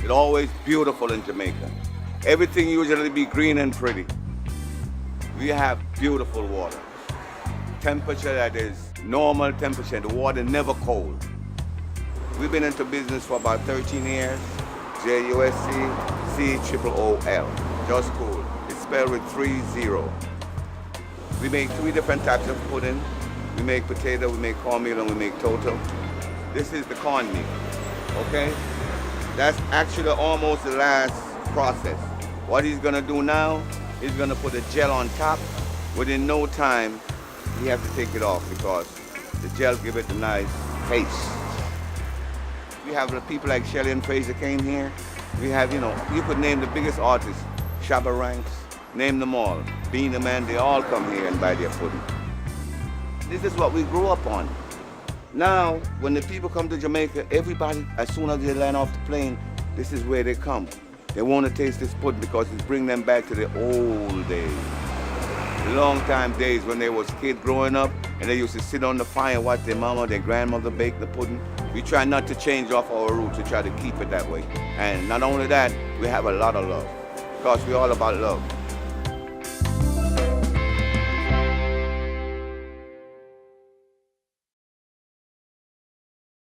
It's always beautiful in Jamaica. Everything usually be green and pretty. We have beautiful water. Temperature that is normal temperature. The water never cold. We've been into business for about 13 years. JUSC-COOL. Just cool. It's spelled with 3 0. We make 3 different types of pudding. We make potato, we make cornmeal, and we make total. This is the cornmeal, okay? That's actually almost the last process. What he's gonna do now, he's gonna put a gel on top. Within no time, he has to take it off because the gel give it a nice taste. We have the people like Shelley and Fraser came here. We have, you could name the biggest artists, Shabba Ranks, name them all. Being the Man, they all come here and buy their pudding. This is what we grew up on. Now, when the people come to Jamaica, everybody, as soon as they land off the plane, this is where they come. They want to taste this pudding because it's bringing them back to the old days. The long time days when they was kids growing up and they used to sit on the fire and watch their mama, their grandmother bake the pudding. We try not to change off our roots, we try to keep it that way. And not only that, we have a lot of love because we're all about love.